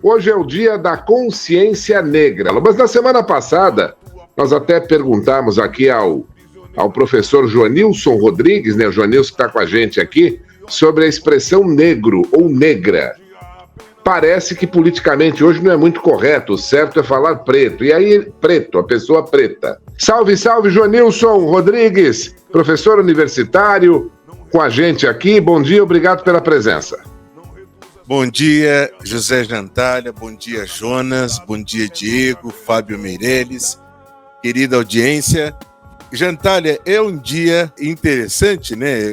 Hoje é o dia da consciência negra. Mas na semana passada, nós até perguntamos aqui ao professor Joanilson Rodrigues, né, o Joanilson que está com a gente aqui, sobre a expressão negro ou negra. Parece que politicamente hoje não é muito correto, o certo é falar preto. E aí, preto, a pessoa preta. Salve, salve, Joanilson Rodrigues, professor universitário, com a gente aqui. Bom dia, obrigado pela presença. Bom dia, José Jantalha, bom dia, Jonas, bom dia, Diego, Fábio Meirelles, querida audiência. Jantalha, é um dia interessante, né?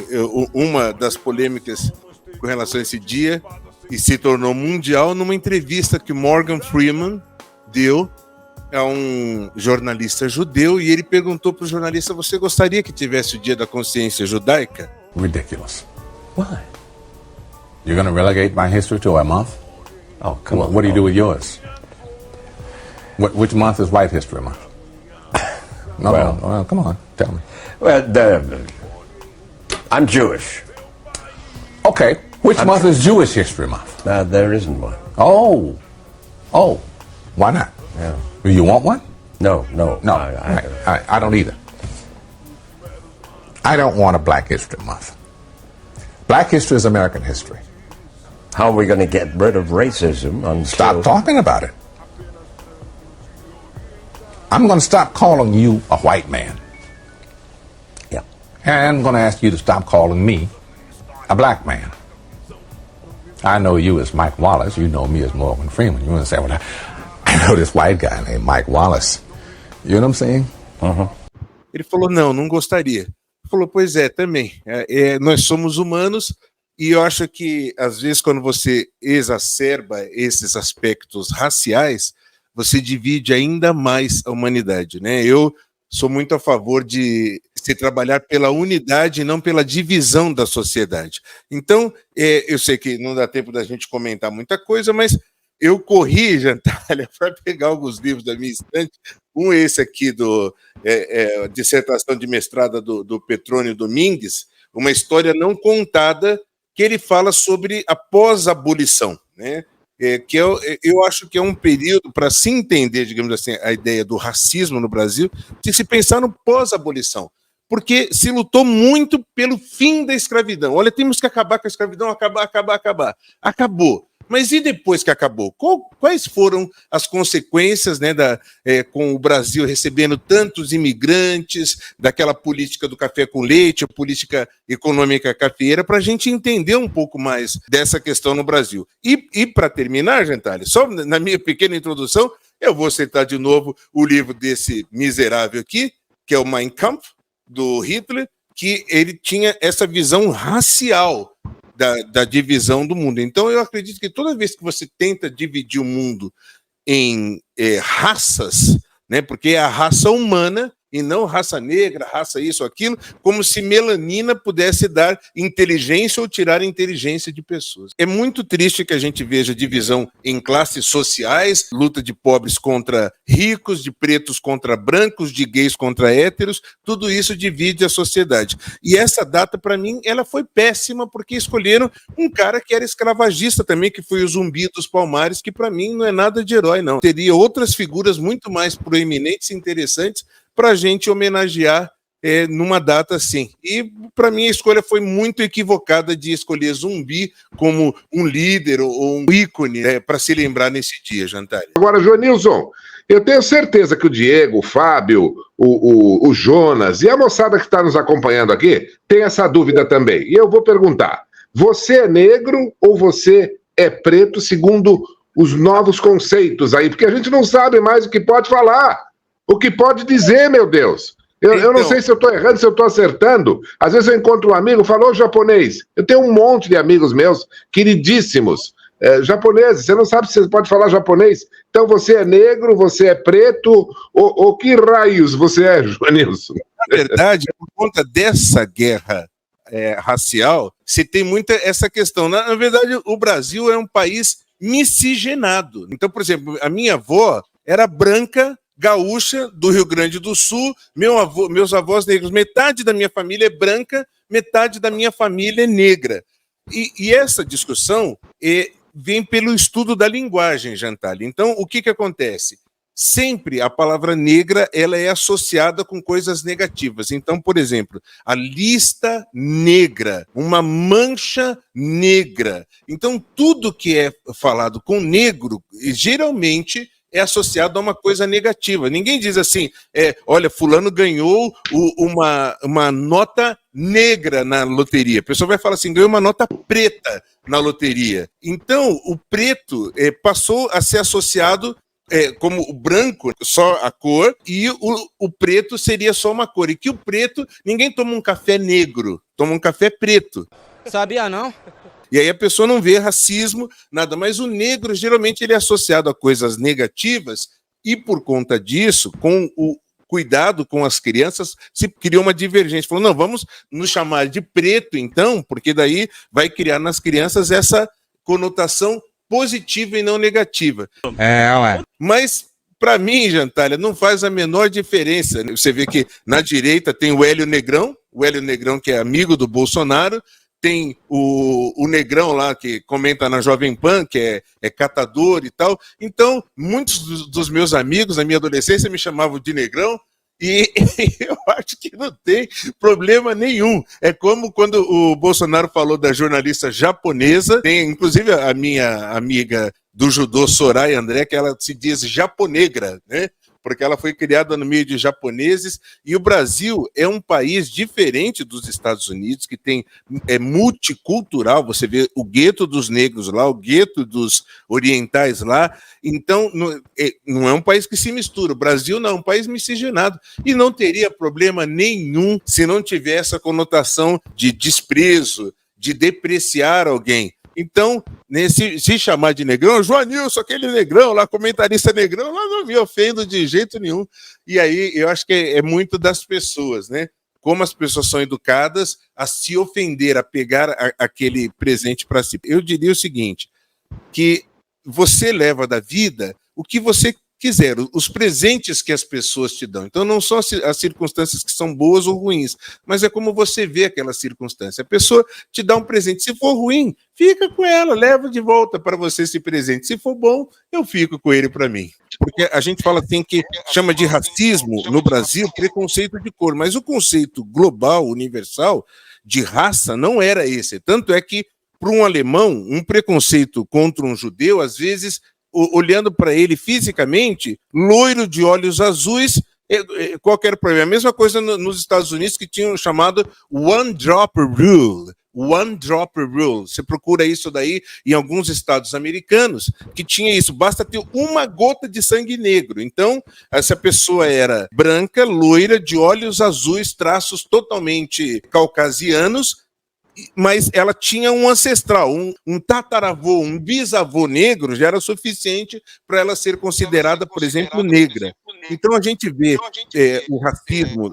Uma das polêmicas com relação a esse dia, e se tornou mundial numa entrevista que Morgan Freeman deu a um jornalista judeu, e ele perguntou para o jornalista: você gostaria que tivesse o dia da consciência judaica? Ridiculous. Why? You're going to relegate my history to a month? Oh, come on. What do you do with yours? Which month is White History Month? Well, come on, tell me. Well, I'm Jewish. Okay, which month is Jewish History Month? There isn't one. Oh, why not? Yeah. Do you want one? No. I don't either. I don't want a Black History Month. Black history is American history. How are we going to get rid of racism? Stop talking about it. I'm going to stop calling you a white man. Yeah. And I'm going to ask you to stop calling me a black man. I know you as Mike Wallace. You know me as Morgan Freeman. You're going to say, well, I know this white guy named Mike Wallace. You know what I'm saying? Uh-huh. Ele falou, não gostaria. Ele falou, pois é, também. Nós somos humanos, e eu acho que, às vezes, quando você exacerba esses aspectos raciais, você divide ainda mais a humanidade, né? Eu sou muito a favor de se trabalhar pela unidade e não pela divisão da sociedade. Então, eu sei que não dá tempo da gente comentar muita coisa, mas eu corri, Jantalha, para pegar alguns livros da minha estante. Esse aqui do dissertação de mestrado do Petrônio Domingues, uma história não contada, que ele fala sobre a pós-abolição, né? Que eu acho que é um período para se entender, digamos assim, a ideia do racismo no Brasil, de se pensar no pós-abolição, porque se lutou muito pelo fim da escravidão. Olha, temos que acabar com a escravidão, acabar. Acabou. Mas e depois que acabou? Quais foram as consequências, né, com o Brasil recebendo tantos imigrantes, daquela política do café com leite, a política econômica cafeeira, para a gente entender um pouco mais dessa questão no Brasil. E para terminar, Jantalha, só na minha pequena introdução, eu vou citar de novo o livro desse miserável aqui, que é o Mein Kampf, do Hitler, que ele tinha essa visão racial da divisão do mundo. Então, eu acredito que toda vez que você tenta dividir o mundo em raças, né, porque é a raça humana e não raça negra, raça isso, aquilo, como se melanina pudesse dar inteligência ou tirar a inteligência de pessoas. É muito triste que a gente veja divisão em classes sociais, luta de pobres contra ricos, de pretos contra brancos, de gays contra héteros, tudo isso divide a sociedade. E essa data, para mim, ela foi péssima, porque escolheram um cara que era escravagista também, que foi o Zumbi dos Palmares, que para mim não é nada de herói, não. Teria outras figuras muito mais proeminentes e interessantes para a gente homenagear numa data assim. E, para mim, a escolha foi muito equivocada de escolher Zumbi como um líder ou um ícone para se lembrar nesse dia, Jantalha. Agora, Joanilson, eu tenho certeza que o Diego, o Fábio, o Jonas e a moçada que está nos acompanhando aqui tem essa dúvida também. E eu vou perguntar, você é negro ou você é preto segundo os novos conceitos aí? Porque a gente não sabe mais o que pode falar. O que pode dizer, meu Deus? Eu não sei se eu estou errando, se eu estou acertando. Às vezes eu encontro um amigo, falou japonês. Eu tenho um monte de amigos meus, queridíssimos, japoneses. Você não sabe se você pode falar japonês. Então você é negro, você é preto, ou que raios você é, Joanilson? Na verdade, por conta dessa guerra racial, se tem muita essa questão. Na verdade, o Brasil é um país miscigenado. Então, por exemplo, a minha avó era branca, gaúcha, do Rio Grande do Sul, meus avós negros, metade da minha família é branca, metade da minha família é negra. E essa discussão vem pelo estudo da linguagem, Jantalha. Então, o que acontece? Sempre a palavra negra ela é associada com coisas negativas. Então, por exemplo, a lista negra, uma mancha negra. Então, tudo que é falado com negro, geralmente é associado a uma coisa negativa. Ninguém diz assim, olha, fulano ganhou uma nota negra na loteria. A pessoa vai falar assim, ganhou uma nota preta na loteria. Então, o preto passou a ser associado como o branco, só a cor, e o preto seria só uma cor. E que o preto, ninguém toma um café negro, toma um café preto. Sabia não? E aí a pessoa não vê racismo, nada. Mas o negro, geralmente, ele é associado a coisas negativas e, por conta disso, com o cuidado com as crianças, se criou uma divergência. Falou, não, vamos nos chamar de preto, então, porque daí vai criar nas crianças essa conotação positiva e não negativa. Ué. Mas, para mim, Jantalha, não faz a menor diferença. Você vê que na direita tem o Hélio Negrão que é amigo do Bolsonaro, tem o Negrão lá que comenta na Jovem Pan, que é catador e tal. Então, muitos dos meus amigos na minha adolescência me chamavam de Negrão, e eu acho que não tem problema nenhum. É como quando o Bolsonaro falou da jornalista japonesa, tem inclusive a minha amiga do judô, Soraya André, que ela se diz japonegra, né? Porque ela foi criada no meio de japoneses, e o Brasil é um país diferente dos Estados Unidos, que é multicultural. Você vê o gueto dos negros lá, o gueto dos orientais lá. Então, não é um país que se mistura. O Brasil não é um país miscigenado, e não teria problema nenhum se não tiver essa conotação de desprezo, de depreciar alguém. Então, se chamar de negrão, Joanilson, aquele negrão lá, comentarista negrão, lá não me ofendo de jeito nenhum. E aí, eu acho que é muito das pessoas, né? Como as pessoas são educadas a se ofender, a pegar aquele presente para si. Eu diria o seguinte, que você leva da vida o que você quiser, os presentes que as pessoas te dão. Então, não são as circunstâncias que são boas ou ruins, mas é como você vê aquela circunstância. A pessoa te dá um presente. Se for ruim, fica com ela, leva de volta para você esse presente. Se for bom, eu fico com ele para mim. Porque a gente fala assim que chama de racismo no Brasil preconceito de cor, mas o conceito global, universal, de raça não era esse. Tanto é que, para um alemão, um preconceito contra um judeu, às vezes, olhando para ele fisicamente, loiro de olhos azuis, qualquer problema. A mesma coisa nos Estados Unidos, que tinham chamado One Drop Rule. One Drop Rule. Você procura isso daí em alguns estados americanos, que tinha isso. Basta ter uma gota de sangue negro. Então, essa pessoa era branca, loira, de olhos azuis, traços totalmente caucasianos, mas ela tinha um ancestral, um tataravô, um bisavô negro, já era suficiente para ela ser considerada, por exemplo, negra. Então a gente vê o racismo,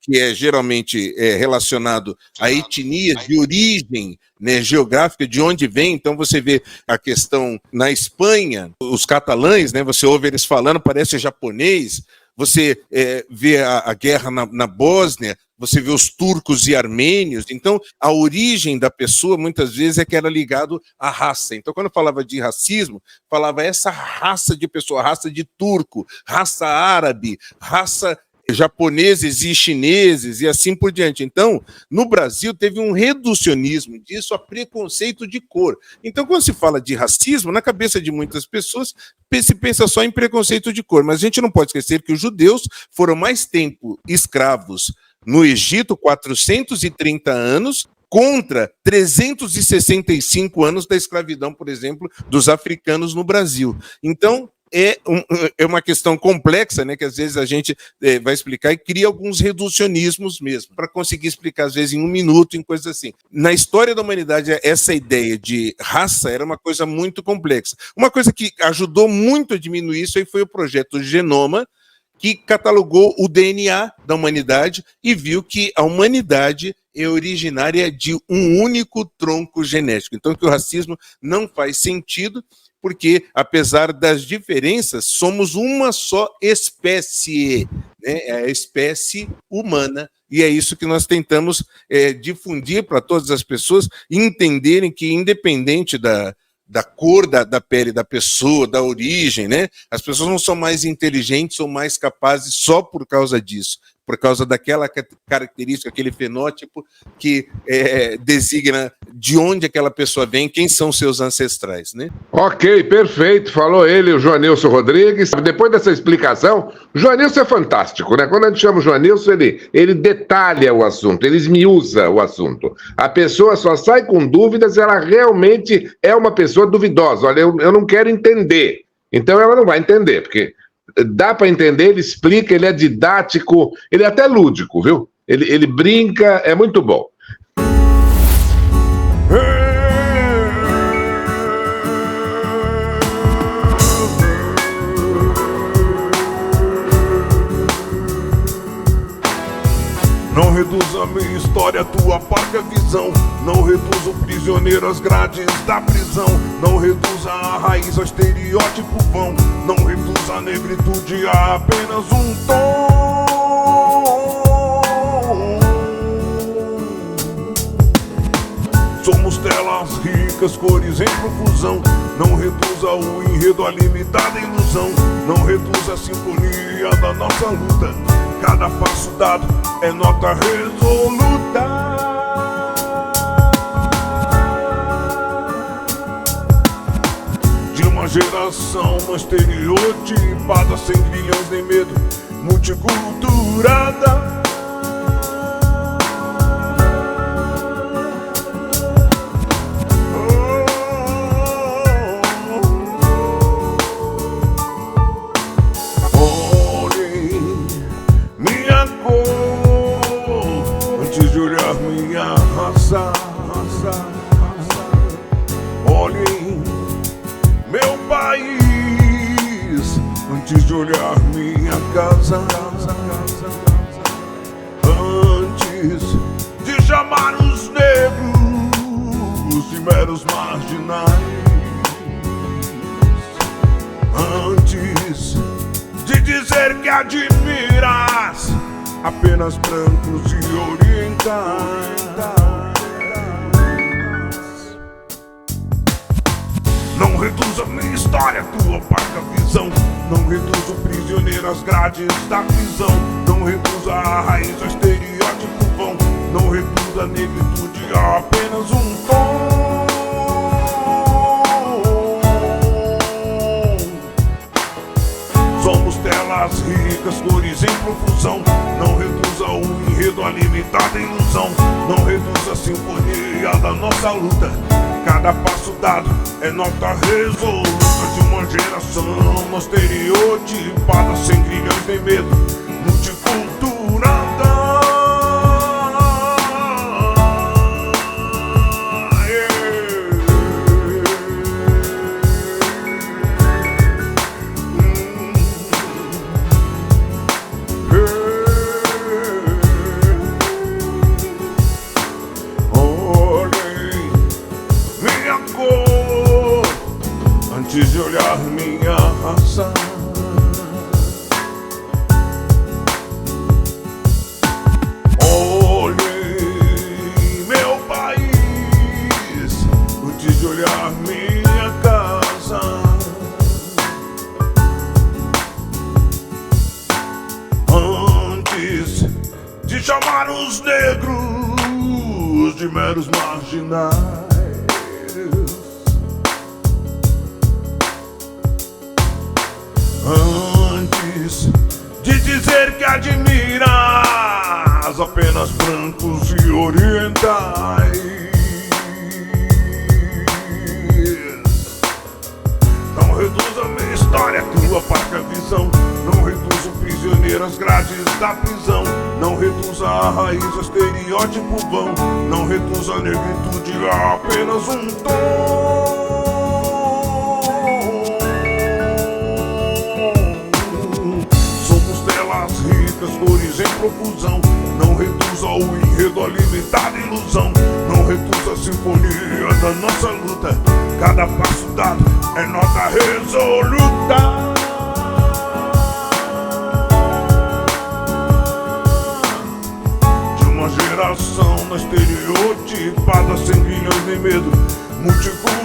que é geralmente relacionado a etnias de origem, né, geográfica, de onde vem. Então você vê a questão na Espanha, os catalães, né, você ouve eles falando, parece japonês. Você vê a guerra na Bósnia, você vê os turcos e armênios. Então, a origem da pessoa, muitas vezes, é que era ligado à raça. Então, quando eu falava de racismo, falava essa raça de pessoa, raça de turco, raça árabe, raça japoneses e chineses, e assim por diante. Então, no Brasil, teve um reducionismo disso a preconceito de cor. Então, quando se fala de racismo, na cabeça de muitas pessoas, se pensa só em preconceito de cor. Mas a gente não pode esquecer que os judeus foram mais tempo escravos no Egito, 430 anos, contra 365 anos da escravidão, por exemplo, dos africanos no Brasil. Então, é uma questão complexa, né, que às vezes a gente vai explicar e cria alguns reducionismos mesmo, para conseguir explicar, às vezes, em um minuto, em coisas assim. Na história da humanidade, essa ideia de raça era uma coisa muito complexa. Uma coisa que ajudou muito a diminuir isso aí foi o projeto Genoma, que catalogou o DNA da humanidade e viu que a humanidade é originária de um único tronco genético. Então, que o racismo não faz sentido, porque, apesar das diferenças, somos uma só espécie, né? É a espécie humana, e é isso que nós tentamos difundir para todas as pessoas entenderem que, independente da cor da pele da pessoa, da origem, né? As pessoas não são mais inteligentes ou mais capazes só por causa disso, por causa daquela característica, aquele fenótipo que designa de onde aquela pessoa vem, quem são seus ancestrais, né? Ok, perfeito. Falou ele, o Joanilson Rodrigues. Depois dessa explicação, o Joanilson é fantástico, né? Quando a gente chama o Joanilson, ele detalha o assunto, ele esmiuça o assunto. A pessoa só sai com dúvidas se ela realmente é uma pessoa duvidosa. Olha, eu não quero entender. Então ela não vai entender, porque dá para entender, ele explica, ele é didático, ele é até lúdico, viu? Ele brinca, é muito bom. Não reduza a minha história, tua parca visão. Não reduza o prisioneiro às grades da prisão. Não reduza a raiz ao estereótipo vão. Não reduza a negritude a apenas um tom. Somos telas ricas, cores em profusão. Não reduza o enredo à limitada ilusão. Não reduza a sintonia da nossa luta. Cada passo dado é nota resoluta. De uma geração não estereotipada, sem grilhões nem medo, multiculturada. Olhem meu país antes de olhar minha casa. Antes de chamar os negros de meros marginais. Antes de dizer que admiras apenas brancos e orientais. Não reduza minha história, tua parca visão. Não reduza o prisioneiro às grades da prisão. Não reduza a raiz ao estereótipo vão. Não reduza a negritude a apenas um tom. Somos telas ricas, cores em profusão. Não reduza o enredo à limitada ilusão. Não reduza a sinfonia da nossa luta. Cada passo dado é nota resoluta. De uma geração não estereotipada, sem grilhões nem medo, multiculturada. Antes de olhar minha raça. Olhei meu país antes de olhar minha casa. Antes de chamar os negros de meros marginais. Antes de dizer que admiras apenas brancos e orientais. Não reduza minha história, tua parca visão. Não reduza o prisioneiro às grades da prisão. Não reduza a raiz ao estereótipo vão. Não reduza a negritude a apenas um tom. Cores em profusão. Não reduza o enredo à limitada ilusão. Não reduza a sinfonia da nossa luta. Cada passo dado é nota resoluta. De uma geração não estereotipada, sem grilhões nem medo, multicultural.